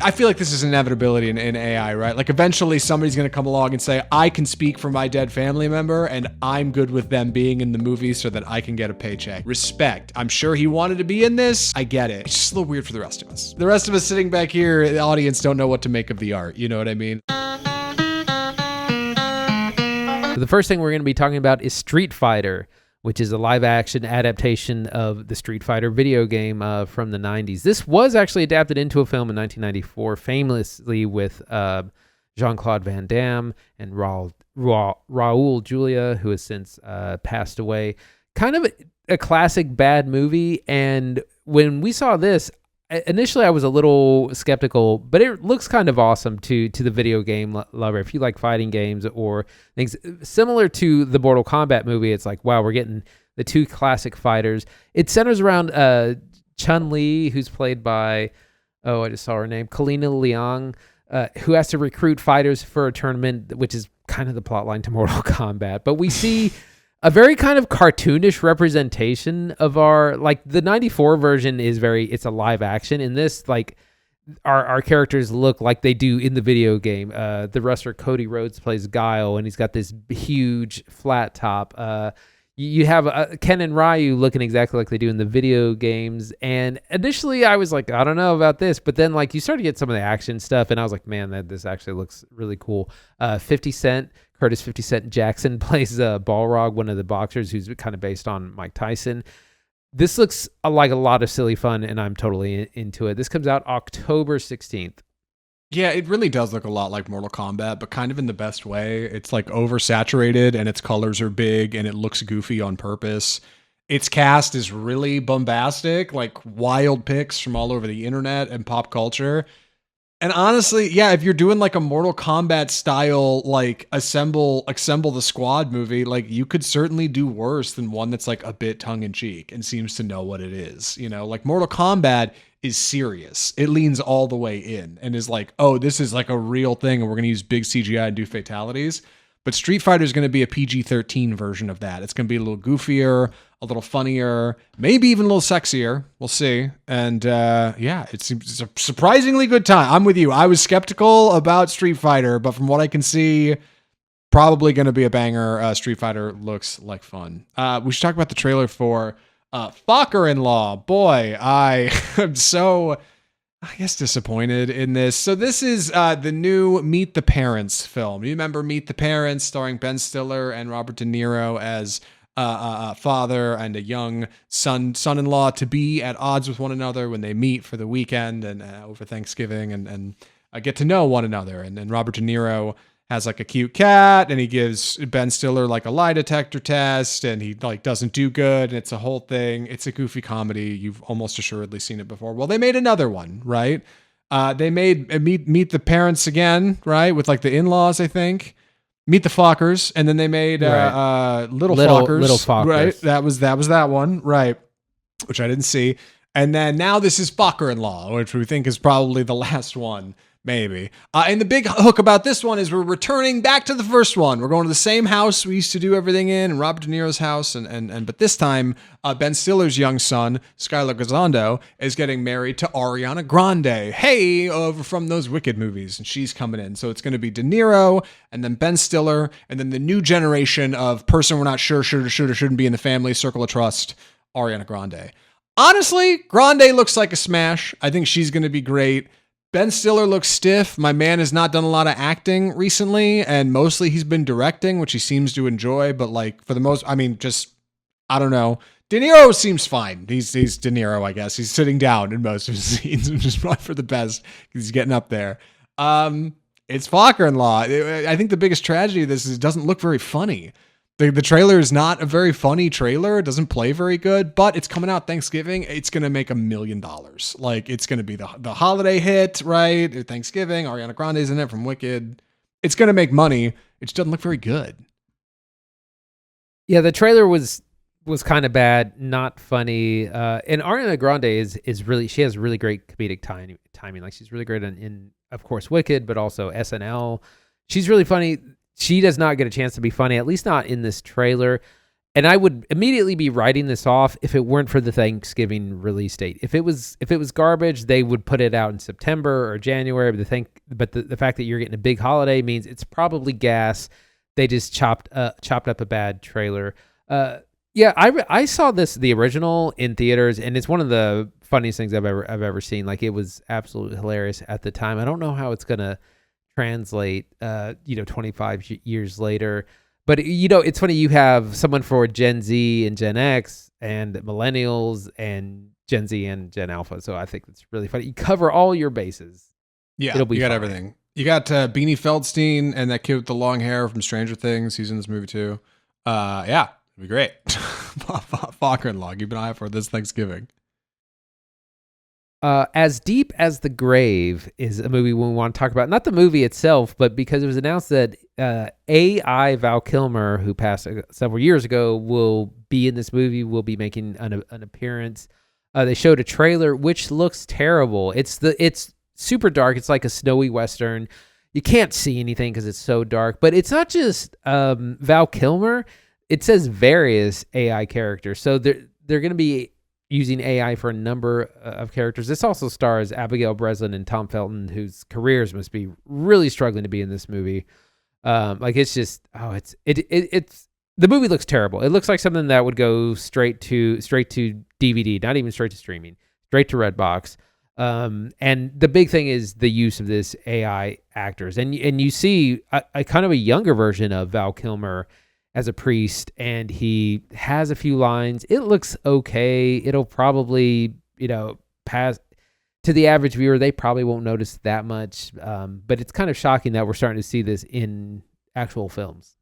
I feel like this is an inevitability in AI, right? Like eventually somebody's going to come along and say, I can speak for my dead family member and I'm good with them being in the movie so that I can get a paycheck. Respect. I'm sure he wanted to be in this. I get it. It's just a little weird for the rest of us. The rest of us sitting back here, the audience don't know what to make of the art. You know what I mean? The first thing we're going to be talking about is Street Fighter, which is a live-action adaptation of the Street Fighter video game from the 90s. This was actually adapted into a film in 1994, famously with Jean-Claude Van Damme and Raul Julia, who has since passed away. Kind of a classic bad movie, and when we saw this, initially I was a little skeptical, but it looks kind of awesome to the video game lover. If you like fighting games or things similar to the Mortal Kombat movie, it's like, wow, we're getting the two classic fighters. It centers around Chun-Li, who's played by, I just saw her name, Kalina Leong, who has to recruit fighters for a tournament, which is kind of the plotline to Mortal Kombat. But we see a very kind of cartoonish representation of like the 94 version it's a live action. In this, like our characters look like they do in the video game. The wrestler Cody Rhodes plays Guile, and he's got this huge flat top. You have Ken and Ryu looking exactly like they do in the video games. And initially I was like, I don't know about this, but then like you start to get some of the action stuff, and I was like, man, this actually looks really cool. 50 Cent Jackson plays Balrog, one of the boxers who's kind of based on Mike Tyson. This looks like a lot of silly fun, and I'm totally into it. This comes out October 16th. Yeah, it really does look a lot like Mortal Kombat, but kind of in the best way. It's like oversaturated, and its colors are big, and it looks goofy on purpose. Its cast is really bombastic, like wild picks from all over the internet and pop culture. And honestly, yeah, if you're doing like a Mortal Kombat style, like assemble the squad movie, like you could certainly do worse than one that's like a bit tongue in cheek and seems to know what it is. You know, like Mortal Kombat is serious. It leans all the way in and is like, oh, this is like a real thing, and we're going to use big CGI and do fatalities. But Street Fighter is going to be a PG-13 version of that. It's going to be a little goofier, a little funnier, maybe even a little sexier. We'll see. And yeah, it's a surprisingly good time. I'm with you. I was skeptical about Street Fighter, but from what I can see, probably going to be a banger. Street Fighter looks like fun. We should talk about the trailer for Focker-In-Law. Boy, I am so, I guess, disappointed in this. So this is the new Meet the Parents film. You remember Meet the Parents, starring Ben Stiller and Robert De Niro as a father and a young son-in-law to be at odds with one another when they meet for the weekend and over Thanksgiving and get to know one another. And Robert De Niro has like a cute cat, and he gives Ben Stiller like a lie detector test, and he like doesn't do good, and it's a whole thing. It's a goofy comedy. You've almost assuredly seen it before. Well, they made another one, right? They made Meet the Parents again, right? With like the in-laws, I think. Meet the Fockers, and then they made Little Fockers, right? That was that one, right? Which I didn't see. And then now this is Focker-In-Law, which we think is probably the last one. Maybe. And the big hook about this one is we're returning back to the first one. We're going to the same house we used to do everything in, and Robert De Niro's house. But this time, Ben Stiller's young son, Skylar Gisondo, is getting married to Ariana Grande. Hey, over from those Wicked movies. And she's coming in. So it's going to be De Niro, and then Ben Stiller, and then the new generation of person we're not sure should or shouldn't be in the family circle of trust, Ariana Grande. Honestly, Grande looks like a smash. I think she's going to be great. Ben Stiller looks stiff. My man has not done a lot of acting recently, and mostly he's been directing, which he seems to enjoy. But like for the most, I mean, just, I don't know. De Niro seems fine. He's De Niro, I guess. He's sitting down in most of his scenes, which is probably for the best because he's getting up there. It's Focker-In-Law. I think the biggest tragedy of this is it doesn't look very funny. The trailer is not a very funny trailer. It doesn't play very good, but it's coming out Thanksgiving. It's going to make $1 million. Like, it's going to be the holiday hit, right? Thanksgiving, Ariana Grande's in it from Wicked. It's going to make money. It just doesn't look very good. Yeah, the trailer was kind of bad, not funny. And Ariana Grande is really, she has really great comedic timing. Like, she's really great in, of course, Wicked, but also SNL. She's really funny. She does not get a chance to be funny, at least not in this trailer. And I would immediately be writing this off if it weren't for the Thanksgiving release date. If it was garbage, they would put it out in September or January. But the fact that you're getting a big holiday means it's probably gas. They just chopped up a bad trailer. Yeah, I saw the original in theaters, and it's one of the funniest things I've ever seen. Like, it was absolutely hilarious at the time. I don't know how it's gonna translate 25 years later. But it's funny, you have someone for Gen Z and Gen X and millennials and Gen Z and Gen Alpha. So I think it's really funny. You cover all your bases. Yeah, It'll be you got fine. everything. You got Beanie Feldstein and that kid with the long hair from Stranger Things. He's in this movie too. Yeah, it'd be great. Focker-In-Law. Keep an eye out for this Thanksgiving. As Deep as the Grave is a movie we want to talk about. Not the movie itself, but because it was announced that AI Val Kilmer, who passed several years ago, will be in this movie, will be making an appearance. They showed a trailer, which looks terrible. It's super dark. It's like a snowy Western. You can't see anything because it's so dark. But it's not just Val Kilmer. It says various AI characters. So they're going to be using AI for a number of characters. This also stars Abigail Breslin and Tom Felton, whose careers must be really struggling to be in this movie. It's just, it's the movie looks terrible. It looks like something that would go straight to DVD, not even straight to streaming, straight to Redbox. And the big thing is the use of this AI actors, and you see a kind of a younger version of Val Kilmer as a priest, and he has a few lines. It looks okay. It'll probably, pass to the average viewer. They probably won't notice that much. But it's kind of shocking that we're starting to see this in actual films.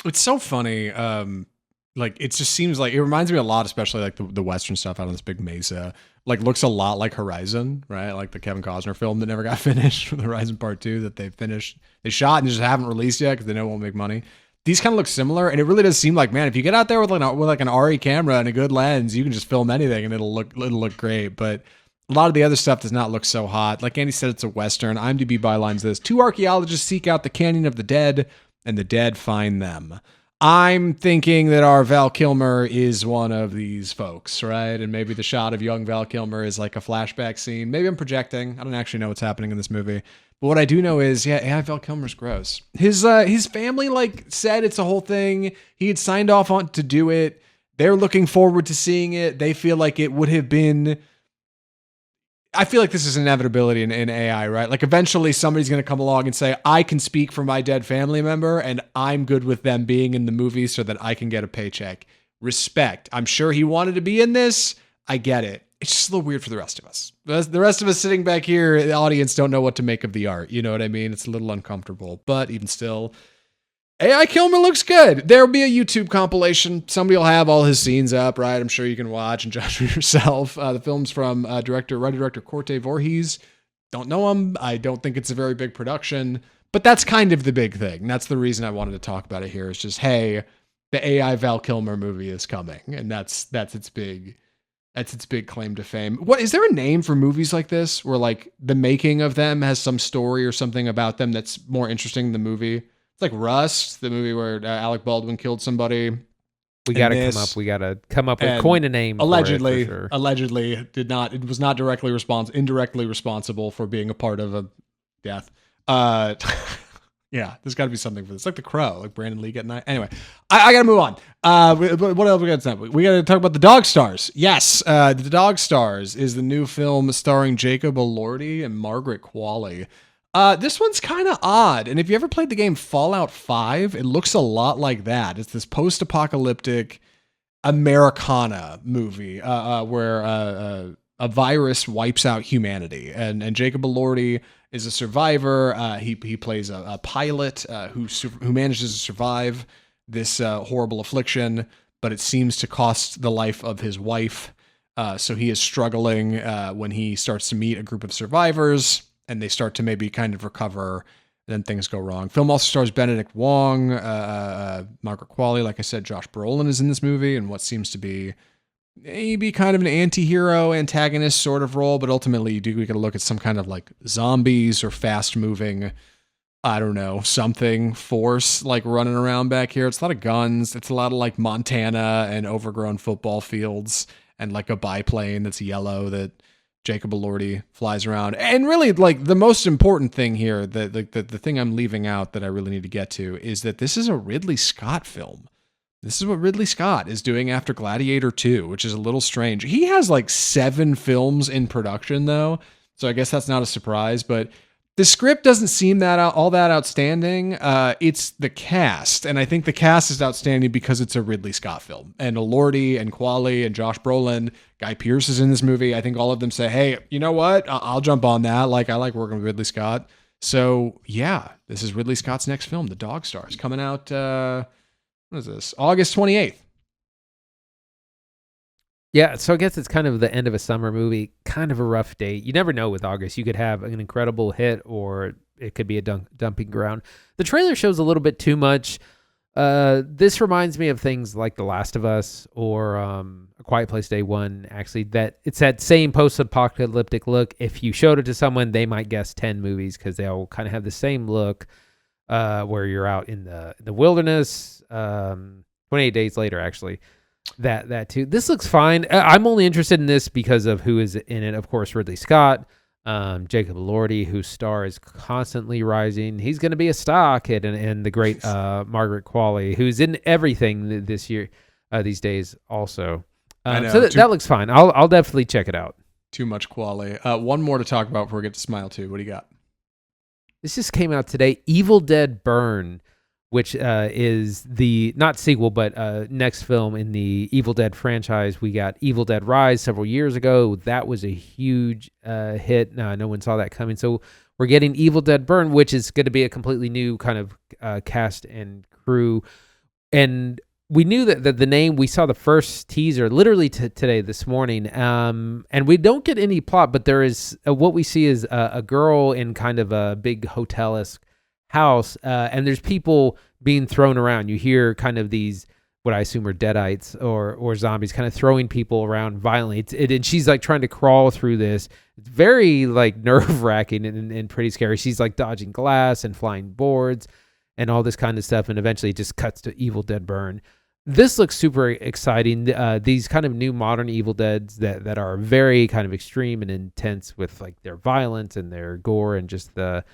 It's so funny. It just seems like it reminds me a lot, especially like the Western stuff out on this big mesa. Like, looks a lot like Horizon, right? Like the Kevin Costner film that never got finished, the Horizon Part 2 that they shot and just haven't released yet because they know it won't make money. These kind of look similar, and it really does seem like, man, if you get out there with an RE camera and a good lens, you can just film anything and it'll look great. But a lot of the other stuff does not look so hot. Like Andy said, it's a Western. IMDb bylines this: 2 archaeologists seek out the Canyon of the Dead, and the dead find them. I'm thinking that our Val Kilmer is one of these folks, right? And maybe the shot of young Val Kilmer is like a flashback scene. Maybe I'm projecting. I don't actually know what's happening in this movie. But what I do know is, yeah, Val Kilmer's gross. His family said it's a whole thing. He had signed off on to do it. They're looking forward to seeing it. They feel like it would have been. I feel like this is an inevitability in AI, right? Like, eventually somebody's going to come along and say, I can speak for my dead family member, and I'm good with them being in the movie so that I can get a paycheck. Respect. I'm sure he wanted to be in this. I get it. It's just a little weird for the rest of us. The rest of us sitting back here, the audience, don't know what to make of the art. You know what I mean? It's a little uncomfortable, but even still, AI Kilmer looks good. There'll be a YouTube compilation. Somebody will have all his scenes up, right? I'm sure you can watch and judge for yourself. The film's from writer-director Corte Voorhees. Don't know him. I don't think it's a very big production, but that's kind of the big thing. That's the reason I wanted to talk about it here. Is just, hey, the AI Val Kilmer movie is coming, and that's its big claim to fame. What is there a name for movies like this where like the making of them has some story or something about them that's more interesting than the movie? It's like Rust, the movie where Alec Baldwin killed somebody. We got to come up with coin a name. Allegedly, for it, for sure. Allegedly it was not indirectly responsible for being a part of a death. Yeah, there's got to be something for this. Like The Crow, like Brandon Lee getting that. Anyway, I got to move on. What else we got to say? We got to talk about The Dog Stars. Yes, The Dog Stars is the new film starring Jacob Elordi and Margaret Qualley. This one's kind of odd, and if you ever played the game Fallout 5, it looks a lot like that. It's this post-apocalyptic Americana movie where a virus wipes out humanity, and Jacob Elordi is a survivor. He plays a pilot who manages to survive this horrible affliction, but it seems to cost the life of his wife. So he is struggling when he starts to meet a group of survivors, and they start to maybe kind of recover. Then things go wrong. Film also stars Benedict Wong, Margaret Qualley. Like I said, Josh Brolin is in this movie, and what seems to be maybe kind of an anti-hero, antagonist sort of role, but ultimately we got to look at some kind of like zombies or fast-moving I don't know, something force like running around back here. It's a lot of guns. It's a lot of like Montana and overgrown football fields and like a biplane that's yellow that Jacob Elordi flies around. And really, like, the most important thing here, the thing I'm leaving out that I really need to get to, is that this is a Ridley Scott film. This is what Ridley Scott is doing after Gladiator 2, which is a little strange. He has like 7 films in production, though, so I guess that's not a surprise, but the script doesn't seem all that outstanding. It's the cast, and I think the cast is outstanding because it's a Ridley Scott film. And Elordi and Qualley and Josh Brolin, Guy Pearce is in this movie. I think all of them say, hey, you know what? I'll jump on that. Like, I like working with Ridley Scott. So, yeah, this is Ridley Scott's next film, The Dog Stars, coming out, what is this? August 28th. Yeah, so I guess it's kind of the end of a summer movie, kind of a rough date. You never know with August. You could have an incredible hit or it could be a dumping ground. The trailer shows a little bit too much. This reminds me of things like The Last of Us or A Quiet Place Day 1, actually, that it's that same post-apocalyptic look. If you showed it to someone, they might guess 10 movies because they all kind of have the same look where you're out in the wilderness. 28 Days Later, actually. That too. This looks fine. I'm only interested in this because of who is in it. Of course, Ridley Scott, Jacob Elordi, whose star is constantly rising. He's going to be a star kid, and the great Margaret Qualley, who's in everything this year, these days. Also, I know, so that looks fine. I'll definitely check it out. Too much Qualley. One more to talk about before we get to Smile 2. What do you got? This just came out today. Evil Dead Burn, which is the, not sequel, but next film in the Evil Dead franchise. We got Evil Dead Rise several years ago. That was a huge hit. No one saw that coming. So we're getting Evil Dead Burn, which is going to be a completely new kind of cast and crew. And we knew that the name, we saw the first teaser literally today, this morning. And we don't get any plot, but there is, what we see is a girl in kind of a big hotel-esque house, and there's people being thrown around. You hear kind of these, what I assume are deadites or zombies, kind of throwing people around violently. And she's like trying to crawl through this. It's very like nerve-wracking and pretty scary. She's like dodging glass and flying boards and all this kind of stuff, and eventually it just cuts to Evil Dead Burn. This looks super exciting. These kind of new modern Evil Deads that are very kind of extreme and intense with like their violence and their gore and just the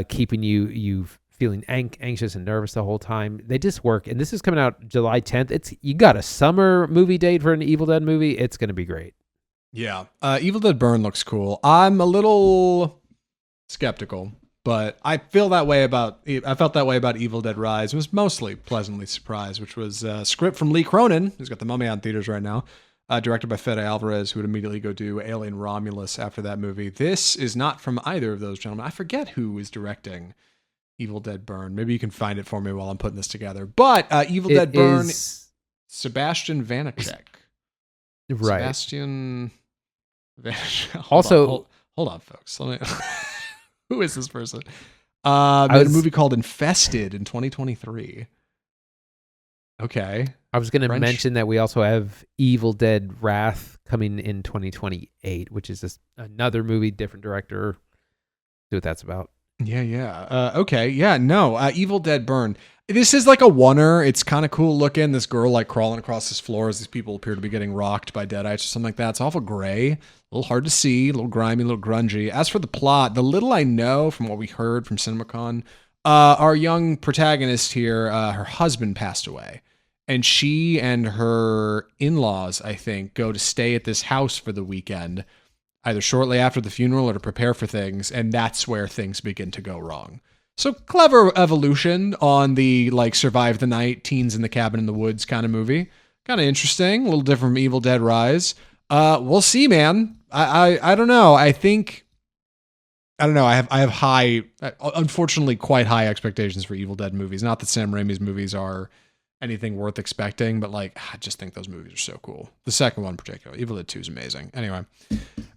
keeping you feeling anxious and nervous the whole time. They just work. And this is coming out July 10th. You got a summer movie date for an Evil Dead movie. It's going to be great. Yeah. Evil Dead Burn looks cool. I'm a little skeptical, but I felt that way about Evil Dead Rise. I was mostly pleasantly surprised, which was a script from Lee Cronin, who's got The Mummy out in theaters right now. Directed by Fede Alvarez, who would immediately go do Alien Romulus after that movie. This is not from either of those gentlemen. I forget who is directing Evil Dead Burn. Maybe you can find it for me while I'm putting this together. But Evil Dead Burn, Sebastian Vanacek. Right. Sebastian Vanacek. Also, hold on, folks. Let me. Who is this person? Made a movie called Infested in 2023. Okay. I was going to mention that we also have Evil Dead Wrath coming in 2028, which is just another movie, different director. See what that's about. Yeah. Okay. Yeah, no. Evil Dead Burn. This is like a oneer. It's kind of cool looking. This girl like crawling across this floor as these people appear to be getting rocked by deadites or something like that. It's awful gray, a little hard to see, a little grimy, a little grungy. As for the plot, the little I know from what we heard from CinemaCon, our young protagonist here, her husband passed away. And she and her in-laws, I think, go to stay at this house for the weekend, either shortly after the funeral or to prepare for things, and that's where things begin to go wrong. So clever evolution on the like survive the night, teens in the cabin in the woods kind of movie. Kind of interesting, a little different from Evil Dead Rise. We'll see, man. I don't know. I don't know. I have high, unfortunately, quite high expectations for Evil Dead movies. Not that Sam Raimi's movies are anything worth expecting, but like I just think those movies are so cool. The second one in particular, Evil Dead 2 is amazing. Anyway,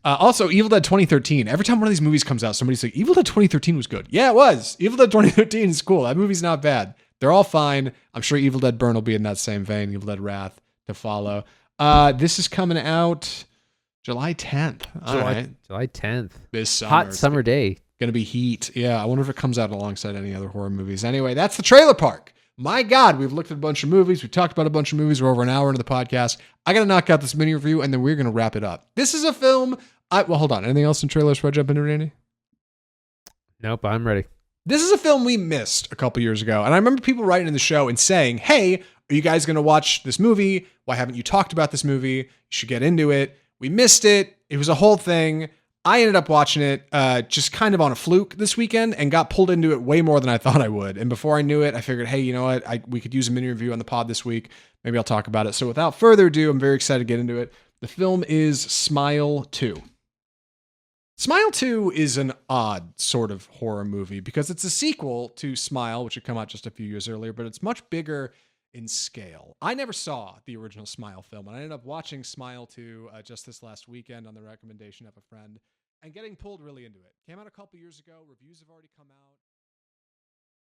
also Evil Dead 2013. Every time one of these movies comes out, somebody's like, Evil Dead 2013 was good. Yeah, it was. Evil Dead 2013 is cool. That movie's not bad. They're all fine. I'm sure Evil Dead Burn will be in that same vein. Evil Dead Wrath to follow. This is coming out July 10th. All right. July 10th. This summer. Hot summer day. Gonna be Heat. Yeah, I wonder if it comes out alongside any other horror movies. Anyway, that's the Trailer Park. My God, we've looked at a bunch of movies. We've talked about a bunch of movies. We're over an hour into the podcast. I gotta knock out this mini review, and then we're gonna wrap it up. This is a film. Well, hold on. Anything else in trailers before I jump into it, Andy? Nope, I'm ready. This is a film we missed a couple years ago. And I remember people writing in the show and saying, hey, are you guys going to watch this movie? Why haven't you talked about this movie? You should get into it. We missed it. It was a whole thing. I ended up watching it just kind of on a fluke this weekend and got pulled into it way more than I thought I would. And before I knew it, I figured, hey, you know what? We could use a mini review on the pod this week. Maybe I'll talk about it. So without further ado, I'm very excited to get into it. The film is Smile 2. Smile 2 is an odd sort of horror movie because it's a sequel to Smile, which had come out just a few years earlier, but it's much bigger in scale. I never saw the original Smile film, and I ended up watching Smile 2 just this last weekend on the recommendation of a friend and getting pulled really into it. Came out a couple years ago. Reviews have already come out.